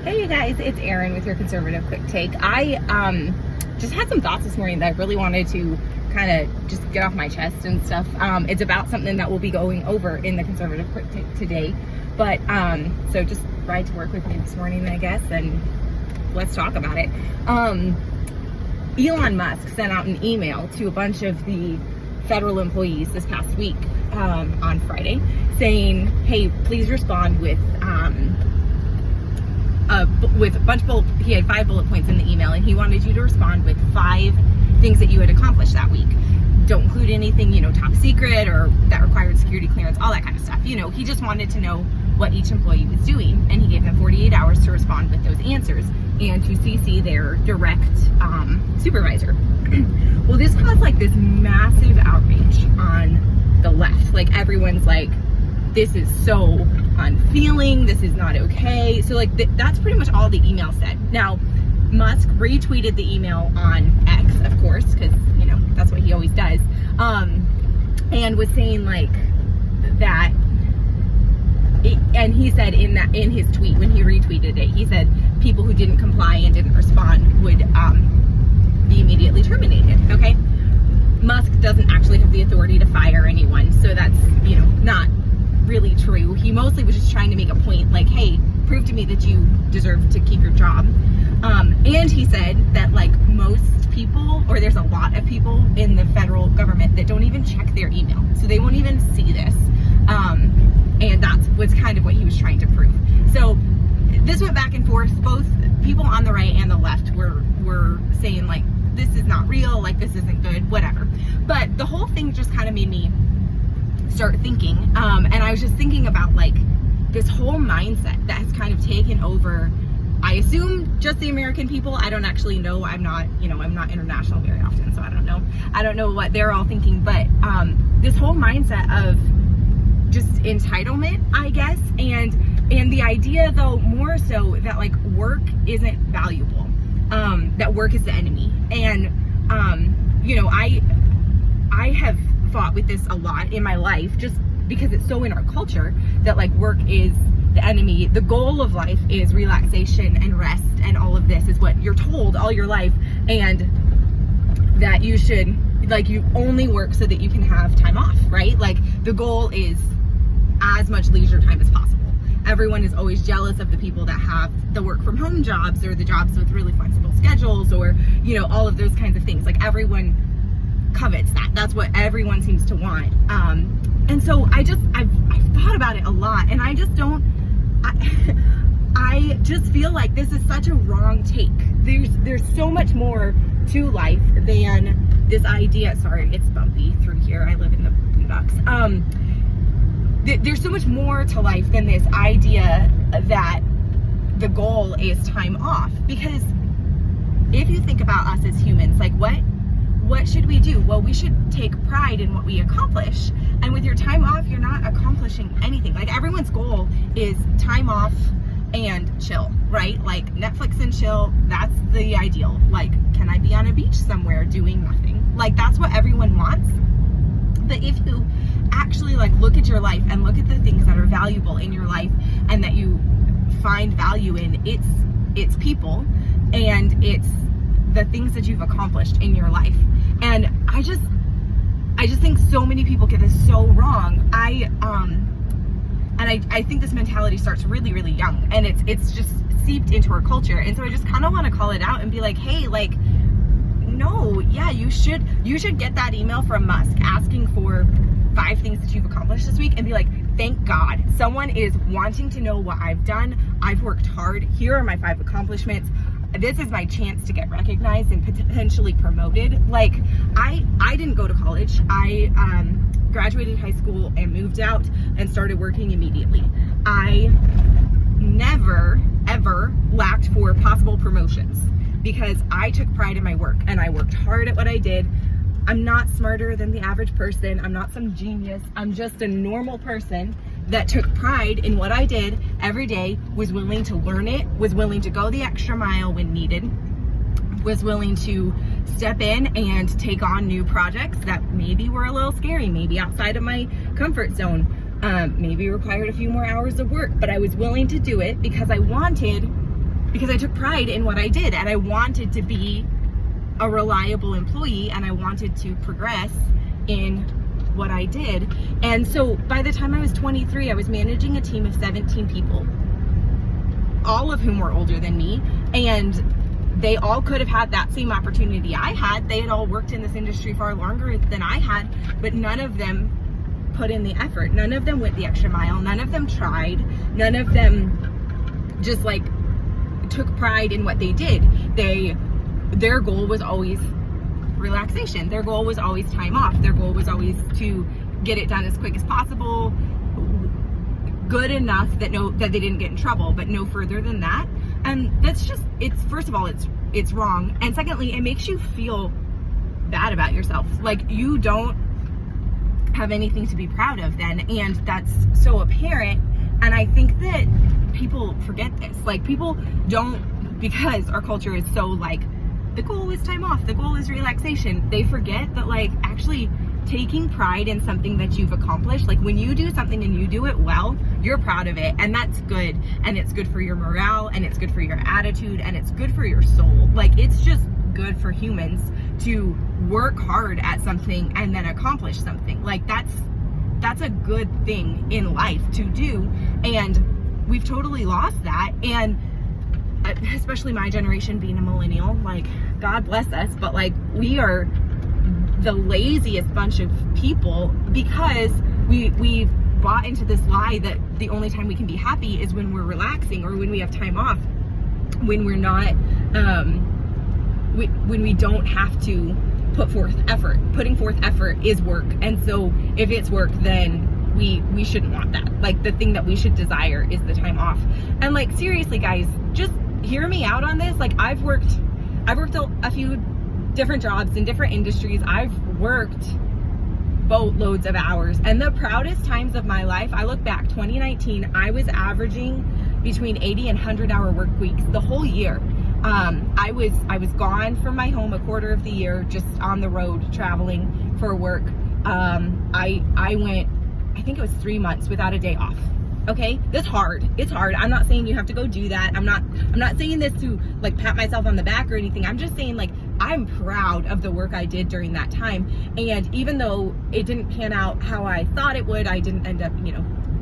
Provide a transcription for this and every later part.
Hey you guys, it's Erin with your Conservative Quick Take. I just had some thoughts this morning that I really wanted to kind of just get off my chest and stuff. It's about something that we'll be going over in the Conservative Quick Take today. But so just ride to work with me this morning, I guess, and let's talk about it. Elon Musk sent out an email to a bunch of the federal employees this past week on Friday saying, hey, please respond with a bunch of he had 5 bullet points in the email, and he wanted you to respond with 5 things that you had accomplished that week. Don't include anything, top secret or that required security clearance, all that kind of stuff. He just wanted to know what each employee was doing, and he gave them 48 hours to respond with those answers and to CC their direct supervisor. Well, this caused like this massive outrage on the left. Like, everyone's like, this is so unfeeling, this is not okay. So like that's pretty much all the email said. Now, Musk retweeted the email on X, of course, because that's what he always does, and was saying like that and he said in his tweet, when he retweeted it, he said people who didn't comply and didn't respond would be immediately terminated. Okay, Musk doesn't actually have the authority to fire anyone, so that's not really true. He mostly was just trying to make a point, like, hey, prove to me that you deserve to keep your job. And he said that like most people, or there's a lot of people in the federal government that don't even check their email, so they won't even see this. And that was kind of what he was trying to prove. So this went back and forth. Both people on the right and the left were saying like, this is not real, like this isn't good, whatever. But the whole thing just kind of made me start thinking, and I was just thinking about like this whole mindset that has kind of taken over, I assume, just the American people. I don't actually know. I'm not international very often, so I don't know what they're all thinking. But this whole mindset of just entitlement, I guess, and the idea, though, more so that like work isn't valuable, that work is the enemy. And I have fought with this a lot in my life, just because it's so in our culture that like work is the enemy. The goal of life is relaxation and rest, and all of this is what you're told all your life, and that you should, like, you only work so that you can have time off, right? Like, the goal is as much leisure time as possible. Everyone is always jealous of the people that have the work from home jobs, or the jobs with really flexible schedules, or all of those kinds of things. Like, everyone covets that. That's what everyone seems to want. And so I've thought about it a lot, and I just feel like this is such a wrong take. There's so much more to life than this idea. Sorry, it's bumpy through here. I live in the boondocks. There's so much more to life than this idea that the goal is time off. Because if you think about us as humans, like what should we do? Well, we should take pride in what we accomplish. And with your time off, you're not accomplishing anything. Like, everyone's goal is time off and chill, right? Like, Netflix and chill, that's the ideal. Like, can I be on a beach somewhere doing nothing? Like, that's what everyone wants. But if you actually like look at your life and look at the things that are valuable in your life and that you find value in, it's people, and it's the things that you've accomplished in your life. And I just think so many people get this so wrong. I think this mentality starts really, really young, and it's just seeped into our culture. And so I just kind of want to call it out and be like, hey, like, no, yeah, you should get that email from Musk asking for 5 things that you've accomplished this week, and be like, thank God someone is wanting to know what I've done. I've worked hard. Here are my 5 accomplishments. This is my chance to get recognized and potentially promoted. Like, I didn't go to college. I graduated high school and moved out and started working immediately. I never, ever lacked for possible promotions because I took pride in my work and I worked hard at what I did. I'm not smarter than the average person. I'm not some genius. I'm just a normal person that took pride in what I did every day, was willing to learn it, was willing to go the extra mile when needed, was willing to step in and take on new projects that maybe were a little scary, maybe outside of my comfort zone, maybe required a few more hours of work, but I was willing to do it because I wanted because I took pride in what I did, and I wanted to be a reliable employee, and I wanted to progress in what I did. And so by the time I was 23, I was managing a team of 17 people, all of whom were older than me, and they all could have had that same opportunity I had. They had all worked in this industry far longer than I had, but none of them put in the effort. None of them went the extra mile. None of them tried. None of them just like took pride in what they did. Their goal was always relaxation. Their goal was always time off. Their goal was always to get it done as quick as possible, good enough that they didn't get in trouble, but no further than that. And that's just, it's, first of all, it's wrong. And secondly, it makes you feel bad about yourself. Like you don't have anything to be proud of then. And that's so apparent. And I think that people forget this. Like people don't, because our culture is so like, the goal is time off, the goal is relaxation. They forget that like actually taking pride in something that you've accomplished, like when you do something and you do it well, you're proud of it, and that's good, and it's good for your morale, and it's good for your attitude, and it's good for your soul. Like it's just good for humans to work hard at something and then accomplish something. Like that's a good thing in life to do, and we've totally lost that. And especially my generation being a millennial, like God bless us, but like we are the laziest bunch of people because we've bought into this lie that the only time we can be happy is when we're relaxing or when we have time off, when we're not when we don't have to put forth effort. Putting forth effort is work, and so if it's work, then we shouldn't want that. Like the thing that we should desire is the time off. And like seriously guys, just hear me out on this. Like I've worked a few different jobs in different industries. I've worked boatloads of hours, and the proudest times of my life, I look back 2019, I was averaging between 80 and 100-hour work weeks the whole year. I was gone from my home a quarter of the year, just on the road traveling for work. I went, I think it was 3 months without a day off. Okay, that's hard. It's hard. I'm not saying you have to go do that. I'm not saying this to like pat myself on the back or anything. I'm just saying like I'm proud of the work I did during that time. And even though it didn't pan out how I thought it would, I didn't end up,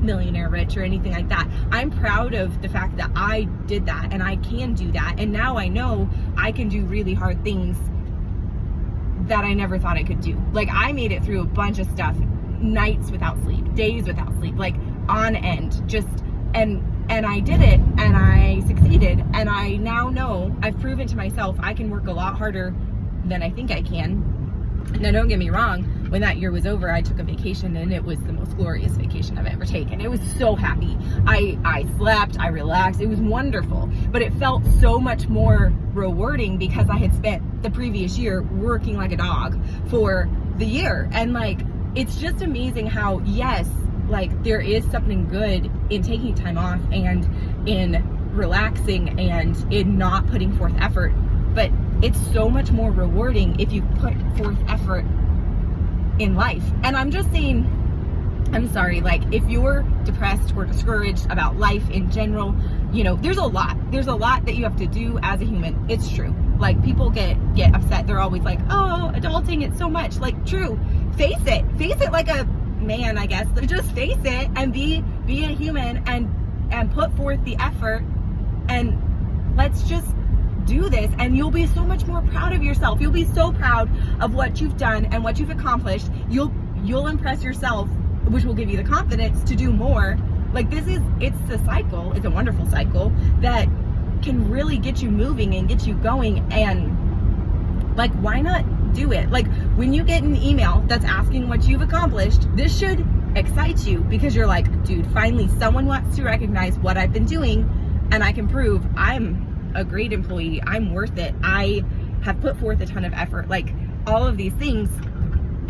millionaire rich or anything like that. I'm proud of the fact that I did that and I can do that. And now I know I can do really hard things that I never thought I could do. Like I made it through a bunch of stuff, nights without sleep, days without sleep, like on end, just, and I did it and I succeeded. And I now know, I've proven to myself I can work a lot harder than I think I can. Now don't get me wrong, when that year was over, I took a vacation and it was the most glorious vacation I've ever taken. It was so happy. I slept, I relaxed, it was wonderful. But it felt so much more rewarding because I had spent the previous year working like a dog for the year. And like, it's just amazing how, yes, like there is something good in taking time off and in relaxing and in not putting forth effort, but it's so much more rewarding if you put forth effort in life. And I'm just saying, I'm sorry, like if you're depressed or discouraged about life in general, there's a lot that you have to do as a human. It's true. Like people get upset. They're always like, oh, adulting, it's so much. Like true, face it like a man, I guess. Just face it and be a human and put forth the effort, and let's just do this, and you'll be so much more proud of yourself. You'll be so proud of what you've done and what you've accomplished. You'll impress yourself, which will give you the confidence to do more. Like it's a cycle. It's a wonderful cycle that can really get you moving and get you going. And like, why not do it? Like when you get an email that's asking what you've accomplished, this should excite you because you're like, dude, finally someone wants to recognize what I've been doing and I can prove I'm a great employee. I'm worth it. I have put forth a ton of effort. Like all of these things,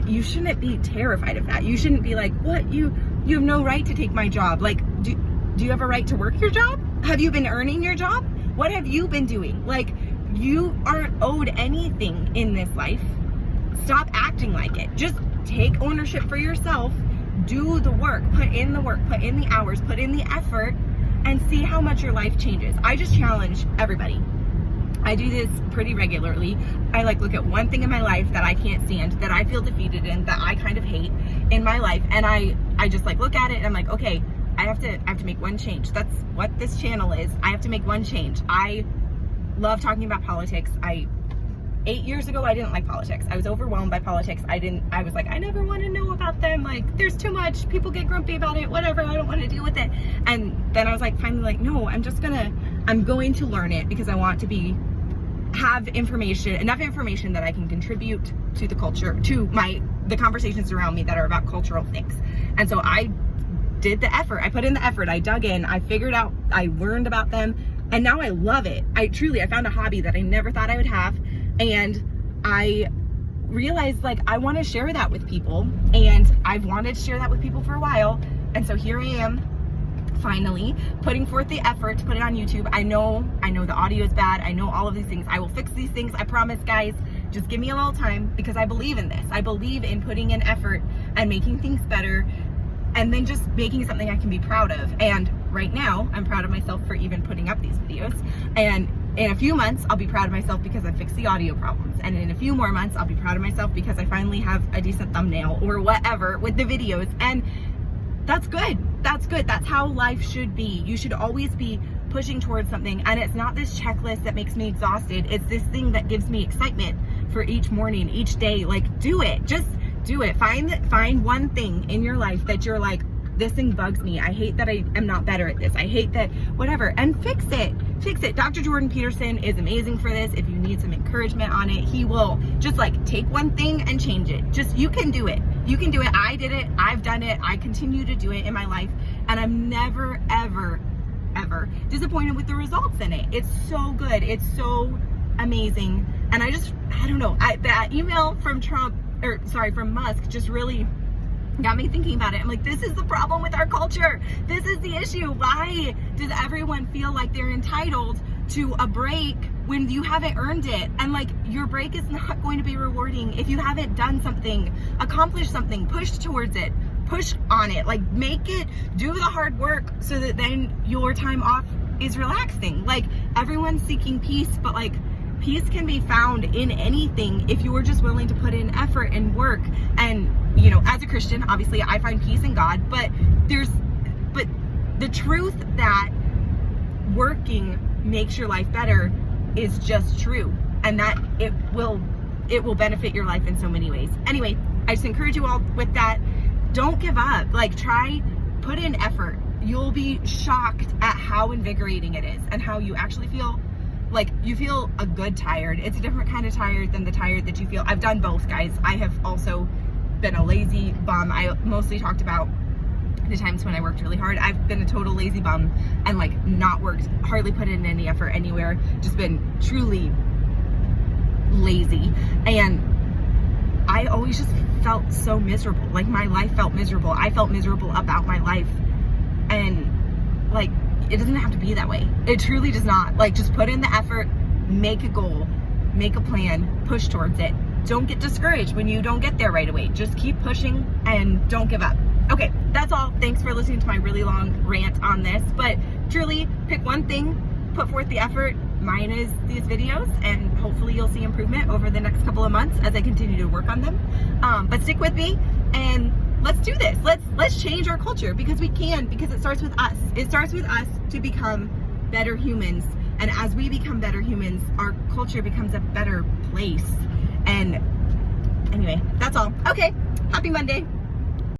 you shouldn't be terrified of that. You shouldn't be like, what? You have no right to take my job. Like, do you have a right to work your job? Have you been earning your job? What have you been doing? Like, you aren't owed anything in this life. Stop acting like it. Just take ownership for yourself. Do the work. Put in the work. Put in the hours. Put in the effort. and see how much your life changes. I just challenge everybody. I do this pretty regularly. I like look at one thing in my life that I can't stand, that I feel defeated in, that I kind of hate in my life, and I just like look at it and I'm like, okay, I have to make one change. That's what this channel is. I have to make one change. I love talking about politics. 8 years ago, I didn't like politics. I was overwhelmed by politics. I was like, I never want to know about them. Like, there's too much. People get grumpy about it, whatever. I don't want to deal with it. And then I was like, finally like, no, I'm going to learn it because I want to have enough information that I can contribute to the culture, to the conversations around me that are about cultural things. And so I did the effort. I put in the effort. I dug in. I figured out, I learned about them. And now I love it. I found a hobby that I never thought I would have. And I realized like I want to share that with people, and I've wanted to share that with people for a while. And so here I am, finally putting forth the effort to put it on YouTube. I know the audio is bad. I know all of these things. I will fix these things. I promise, guys. Just give me a little time, because I believe in this. I believe in putting in effort and making things better, and then just making something I can be proud of. And right now, I'm proud of myself for even putting up these videos. And in a few months, I'll be proud of myself because I fixed the audio problems. And in a few more months, I'll be proud of myself because I finally have a decent thumbnail or whatever with the videos. And that's good. That's good. That's how life should be. You should always be pushing towards something. And it's not this checklist that makes me exhausted. It's this thing that gives me excitement for each morning, each day. Like, do it. Just do it. Find one thing in your life that you're like, this thing bugs me. I hate that I am not better at this. I hate that whatever, and fix it. Fix it. Dr. Jordan Peterson is amazing for this. If you need some encouragement on it, he will just like take one thing and change it. Just, you can do it. You can do it. I did it. I've done it. I continue to do it in my life. And I'm never, ever, ever disappointed with the results in it. It's so good. It's so amazing. And I don't know. That email from from Musk just really got me thinking about it. I'm like, this is the problem with our culture. This is the issue. Why does everyone feel like they're entitled to a break when you haven't earned it? And like, your break is not going to be rewarding if you haven't done something, accomplished something, pushed towards it, push on it, like make it, do the hard work so that then your time off is relaxing. Like, everyone's seeking peace, but like, peace can be found in anything if you are just willing to put in effort and work. And you know, as a Christian, obviously I find peace in God, but the truth that working makes your life better is just true, and that it will benefit your life in so many ways. Anyway, I just encourage you all with that. Don't give up. Like, put in effort. You'll be shocked at how invigorating it is and how you actually feel. Like, you feel a good tired. It's a different kind of tired than the tired that you feel. I've done both, guys. I have also been a lazy bum. I mostly talked about the times when I worked really hard. I've been a total lazy bum and like not worked, hardly put in any effort anywhere, just been truly lazy. And I always just felt so miserable. Like, my life felt miserable. I felt miserable about my life. And like, it doesn't have to be that way. It truly does not. Like, just put in the effort, make a goal, make a plan, push towards it. Don't get discouraged when you don't get there right away. Just keep pushing and don't give up. Okay, that's all. Thanks for listening to my really long rant on this, but truly pick one thing, put forth the effort. Mine is these videos, and hopefully you'll see improvement over the next couple of months as I continue to work on them. But stick with me and let's do this. Let's change our culture, because we can, because it starts with us. It starts with us to become better humans. And as we become better humans, our culture becomes a better place. And anyway, that's all. Okay, happy Monday.